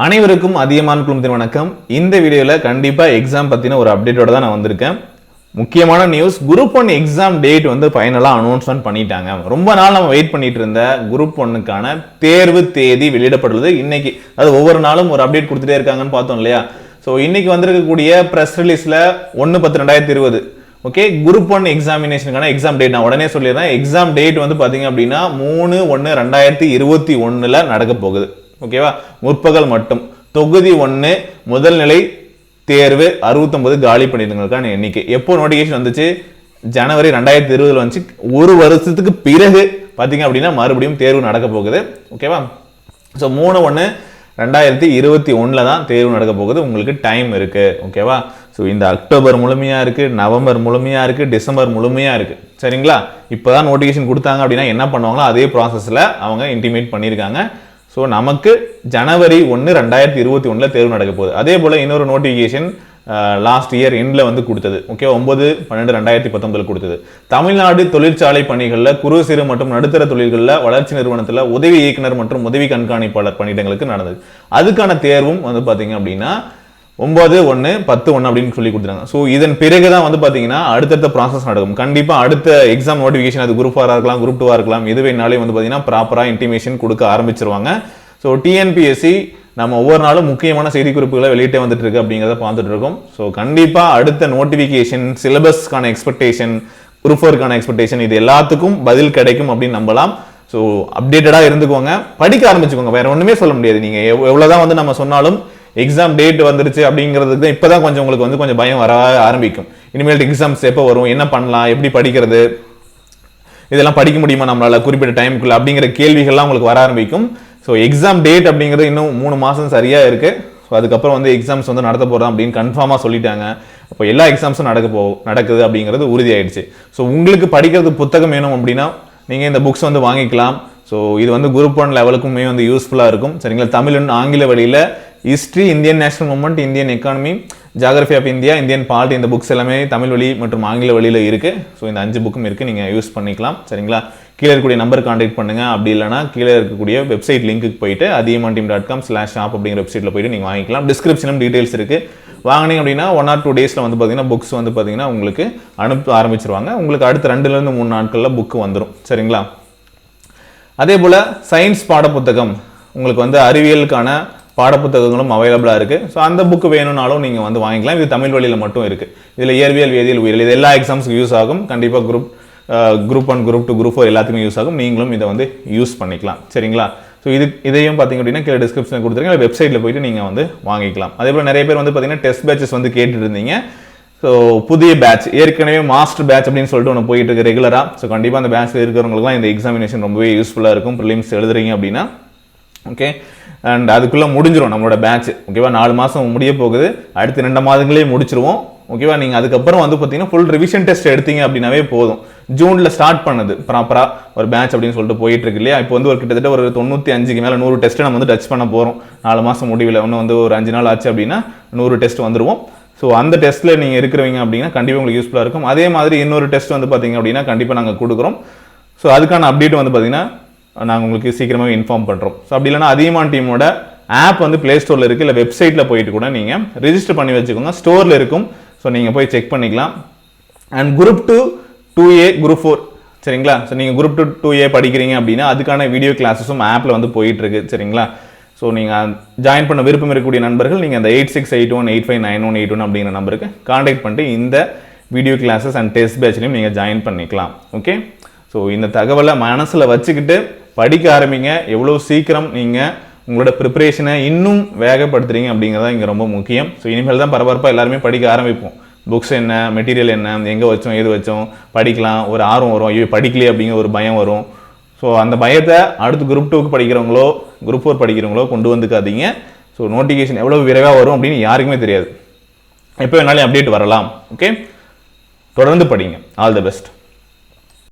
அனைவருக்கும் அதியமான் குழுமத்தின் வணக்கம். இந்த வீடியோவில் கண்டிப்பாக எக்ஸாம் பற்றின ஒரு அப்டேட்டோட தான் நான் வந்திருக்கேன். முக்கியமான நியூஸ், குரூப் 1 எக்ஸாம் டேட் வந்து ஃபைனலாக அனௌன்ஸ்மெண்ட் பண்ணிட்டாங்க. ரொம்ப நாள் நம்ம வெயிட் பண்ணிட்டு இருந்த குரூப் 1க்கான தேர்வு தேதி வெளியிடப்படுறது இன்னைக்கு. அது ஒவ்வொரு நாளும் ஒரு அப்டேட் கொடுத்துட்டே இருக்காங்கன்னு பார்த்தோம் இல்லையா? ஸோ இன்னைக்கு வந்திருக்கக்கூடிய ப்ரெஸ் ரிலீஸில் 1/10/2020 ஓகே, குரூப் 1 எக்ஸாமினேஷனுக்கான எக்ஸாம் டேட் நான் உடனே சொல்லிடுறேன். எக்ஸாம் டேட் வந்து பார்த்தீங்க அப்படின்னா 3/1/2021 நடக்க போகுது. ஓகேவா? முற்பகல் மட்டும். தொகுதி 1 முதல் நிலை தேர்வு 69 காலி பணியிடங்களுக்கான எண்ணிக்கை. எப்போ நோட்டிபிகேஷன் வந்துச்சு? ஜனவரி 2020 வந்துச்சு. ஒரு வருஷத்துக்கு பிறகு பார்த்தீங்க அப்படின்னா மறுபடியும் தேர்வு நடக்க போகுது. ஓகேவா? ஸோ 3/1/2021 தான் தேர்வு நடக்க போகுது. உங்களுக்கு டைம் இருக்கு. ஓகேவா? ஸோ இந்த அக்டோபர் முழுமையா இருக்கு, நவம்பர் முழுமையா இருக்கு, டிசம்பர் முழுமையா இருக்கு. சரிங்களா? இப்போதான் நோட்டிபிகேஷன் கொடுத்தாங்க அப்படின்னா என்ன பண்ணுவாங்களோ அதே ப்ராசஸ்ல அவங்க இன்டிமேட் பண்ணியிருக்காங்க. ஸோ நமக்கு ஜனவரி 1/2021 தேர்வு நடக்க போகுது. அதே போல் இன்னொரு நோட்டிஃபிகேஷன் லாஸ்ட் இயர் எண்டில் வந்து கொடுத்தது. ஓகே, 9/12/2019 கொடுத்தது. தமிழ்நாடு தொழிற்சாலை பணிகளில் குறு சிறு மற்றும் நடுத்தர தொழில்களில் வளர்ச்சி நிறுவனத்தில் உதவி இயக்குனர் மற்றும் உதவி கண்காணிப்பாளர் பணியிடங்களுக்கு நடந்தது. அதுக்கான தேர்வும் வந்து பார்த்தீங்க அப்படின்னா 9/1/10/1 அப்படின்னு சொல்லி கொடுத்துருக்காங்க. ஸோ இதன் பிறகுதான் வந்து பார்த்தீங்கன்னா அடுத்தடுத்த ப்ராசஸ் நடக்கும். கண்டிப்பாக அடுத்த எக்ஸாம் நோட்டிஃபிகேஷன் அது குரூப் 4 இருக்கலாம், குரூப் 2 இருக்கலாம், எது வேணாலே வந்து பார்த்தீங்கன்னா ப்ராப்பராக இன்டிமேஷன் கொடுக்க ஆரம்பிச்சிருவாங்க. ஸோ டிஎன்பிஎஸ்சி நம்ம ஒவ்வொரு நாளும் முக்கியமான செய்தி குறிப்புகளை வெளியிட்டே வந்துட்டு இருக்கு அப்படிங்கிறத பார்த்துட்டு இருக்கோம். ஸோ கண்டிப்பாக அடுத்த நோட்டிஃபிகேஷன், சிலபஸ்க்கான எக்ஸ்பெக்டேஷன், குரூப் 4க்கான எக்ஸ்பெக்டேஷன், இது எல்லாத்துக்கும் பதில் கிடைக்கும் அப்படின்னு நம்பலாம். ஸோ அப்டேட்டடாக இருந்துக்கோங்க, படிக்க ஆரம்பிச்சுக்கோங்க. வேற ஒன்றுமே சொல்ல முடியாது. நீங்கள் எவ்வளோதான் வந்து நம்ம சொன்னாலும் எக்ஸாம் டேட் வந்துருச்சு அப்படிங்கிறதுக்கு இப்போதான் கொஞ்சம் உங்களுக்கு வந்து கொஞ்சம் பயம் வர ஆரம்பிக்கும். இனிமேல் எக்ஸாம்ஸ் எப்போ வரும், என்ன பண்ணலாம், எப்படி படிக்கிறது, இதெல்லாம் படிக்க முடியுமா நம்மளால குறிப்பிட்ட டைமுக்குள்ள அப்படிங்கிற கேள்விகள்லாம் உங்களுக்கு வர ஆரம்பிக்கும். ஸோ எக்ஸாம் டேட் அப்படிங்கிறது இன்னும் 3 மாதம் சரியா இருக்கு. ஸோ அதுக்கப்புறம் வந்து எக்ஸாம்ஸ் வந்து நடத்த போகிறோம் அப்படின்னு கன்ஃபார்மாக சொல்லிட்டாங்க. அப்போ எல்லா எக்ஸாம்ஸும் நடக்குது அப்படிங்கிறது உறுதியாயிடுச்சு. ஸோ உங்களுக்கு படிக்கிறது புத்தகம் வேணும் அப்படின்னா நீங்கள் இந்த புக்ஸ் வந்து வாங்கிக்கலாம். ஸோ இது வந்து குரூப் 1 லெவலுக்குமே வந்து யூஸ்ஃபுல்லாக இருக்கும். சரிங்களா? தமிழ் ஆங்கில வழியில் history, Indian national movement, Indian economy, geography of India, Indian polity, இந்த புக்ஸ் எல்லாமே தமிழ் வழி மற்றும் ஆங்கில வழியில் இருக்குது. ஸோ இந்த 5 புக்கும் இருக்குது, நீங்கள் யூஸ் பண்ணிக்கலாம். சரிங்களா? கீழே இருக்கக்கூடிய நம்பர் கான்டாக்ட் பண்ணுங்கள். அப்படி இல்லைனா கீழே இருக்கக்கூடிய வெப்சைட் லிங்க்குக்கு போயிட்டு athiyamanteam.com/shop அப்படிங்கிற வெப்சைட்டில் போயிட்டு நீங்கள் வாங்கிக்கலாம். டிஸ்கிரிப்ஷனும் டீட்டெயில்ஸ் இருக்குது. வாங்கினீங்க அப்படின்னா 1 or 2 டேஸில் வந்து பார்த்தீங்கன்னா புக்ஸ் வந்து பார்த்தீங்கன்னா உங்களுக்கு அனுப்ப ஆரம்பிச்சிருவாங்க. உங்களுக்கு அடுத்த 2லேருந்து 3 நாட்களில் புக்கு வந்துடும். சரிங்களா? அதே போல் சயின்ஸ் பாடப்புத்தகம், உங்களுக்கு வந்து அறிவியலுக்கான பாடப்புத்தகங்களும் அவைலபிளாக இருக்குது. ஸோ அந்த புக்கு வேணும்னாலும் நீங்கள் வந்து வாங்கிக்கலாம். இது தமிழ் வழியில் மட்டும் இருக்குது. இதில் இயற்பியல், வேதியியல், உயிரியல், இது எல்லா எக்ஸாம்ஸ்க்கு யூஸ் ஆகும். கண்டிப்பாக குரூப் 1, குரூப் 2, குரூப் 4 எல்லாத்துக்குமே யூஸ் ஆகும். நீங்களும் இதை வந்து யூஸ் பண்ணிக்கலாம். சரிங்களா? ஸோ இதையும் பார்த்தீங்க அப்படின்னா கீழே டிஸ்கிரிப்ஷனில் கொடுத்துருங்க, வெப்சைட்டில் போயிட்டு நீங்கள் வந்து வாங்கிக்கலாம். அதே போல் நிறைய பேர் வந்து பார்த்தீங்கன்னா டெஸ்ட் பேட்சஸ் வந்து கேட்டுட்டு இருந்தீங்க. ஸோ புதிய பேட்ச், ஏற்கனவே மாஸ்டர் பேட்ச் அப்படின்னு சொல்லிட்டு ஒன்று போயிட்டு இருக்கு ரெகுலராக. ஸோ கண்டிப்பாக அந்த பேட்ச்சில் இருக்கிறவங்களுக்குலாம் இந்த எக்ஸாமினேஷன் ரொம்பவே யூஸ்ஃபுல்லாக இருக்கும். ப்ரிலிம்ஸ் எழுதுறீங்க அப்படின்னா ஓகே. அண்ட் அதுக்குள்ளே முடிஞ்சிடும் நம்மளோட பேட்ச். ஓகேவா? 4 மாதம் முடிய போகுது. அடுத்த 2 மாதங்களே முடிச்சிருவோம். ஓகேவா? நீங்கள் அதுக்கப்புறம் வந்து பார்த்தீங்கன்னா ஃபுல் ரிவிஷன் டெஸ்ட் எடுத்தீங்க அப்படின்னாவே போதும். ஜூனில் ஸ்டார்ட் பண்ணது ப்ராப்பராக ஒரு பேட்ச் அப்படின்னு சொல்லிட்டு போயிட்டு இருக்கு இல்லையா? இப்போ வந்து ஒரு கிட்டத்தட்ட ஒரு 95க்கு மேலே 100 டெஸ்ட்டு நம்ம வந்து டச் பண்ண போகிறோம். 4 மாதம் முடிவில் இன்னும் வந்து ஒரு 5 நாள் ஆச்சு அப்படின்னா 100 டெஸ்ட் வந்துடுவோம். ஸோ அந்த டெஸ்ட்டில் நீங்கள் இருக்கிறவங்க அப்படின்னா கண்டிப்பாக உங்களுக்கு யூஸ்ஃபுல்லாக இருக்கும். அதே மாதிரி இன்னொரு டெஸ்ட் வந்து பார்த்தீங்க அப்படின்னா கண்டிப்பாக நாங்கள் கொடுக்குறோம். ஸோ அதுக்கான அப்டேட் வந்து பார்த்தீங்கன்னா நாங்கள் உங்களுக்கு சீக்கிரமாக இன்ஃபார்ம் பண்ணுறோம். ஸோ அப்படி இல்லைனா அதியமான் டீமோட ஆப் வந்து ப்ளே ஸ்டோரில் இருக்குது, இல்லை வெப்சைட்டில் போயிட்டு கூட நீங்கள் ரிஜிஸ்டர் பண்ணி வச்சுக்கோங்க. ஸ்டோரில் இருக்கும். ஸோ நீங்கள் போய் செக் பண்ணிக்கலாம். அண்ட் குரூப் 2, 2A, குரூப் 4 சரிங்களா? ஸோ நீங்கள் குரூப் 2, 2A படிக்கிறீங்க அப்படின்னா அதுக்கான வீடியோ கிளாஸஸும் ஆப்பில் வந்து போயிட்டுருக்கு. சரிங்களா? ஸோ நீங்கள் ஜாயின் பண்ண விருப்பம் இருக்கக்கூடிய நண்பர்கள் நீங்கள் அந்த 8681859181 அப்படிங்கிற நம்பருக்கு கான்டாக்ட் பண்ணிட்டு இந்த வீடியோ கிளாஸஸ் அண்ட் டெஸ்ட் பேட்ச்லையும் நீங்கள் ஜாயின் பண்ணிக்கலாம். ஓகே. ஸோ இந்த தகவலை மனசில் வச்சுக்கிட்டு படிக்க ஆரம்பிங்க. எவ்வளோ சீக்கிரம் நீங்கள் உங்களோட ப்ரிப்பரேஷனை இன்னும் வேகப்படுத்துறீங்க அப்படிங்கிறதா இங்கே ரொம்ப முக்கியம். ஸோ இனிமேல் தான் பரபரப்பாக எல்லாருமே படிக்க ஆரம்பிப்போம். புக்ஸ் என்ன, மெட்டீரியல் என்ன, எங்கே வச்சோம், எது வச்சோம், படிக்கலாம், ஒரு ஆர்வம் வரும். ஐயோ படிக்கலையே அப்படிங்கிற ஒரு பயம் வரும். ஸோ அந்த பயத்தை அடுத்து குரூப் 2க்கு படிக்கிறவங்களோ குரூப் 4 படிக்கிறவங்களோ கொண்டு வந்துக்காதீங்க. ஸோ நோட்டிஃபிகேஷன் எவ்வளோ விரைவாக வரும் அப்படின்னு யாருக்குமே தெரியாது. எப்போ வேணாலும் அப்டேட் வரலாம். ஓகே, தொடர்ந்து படிங்க. All the best.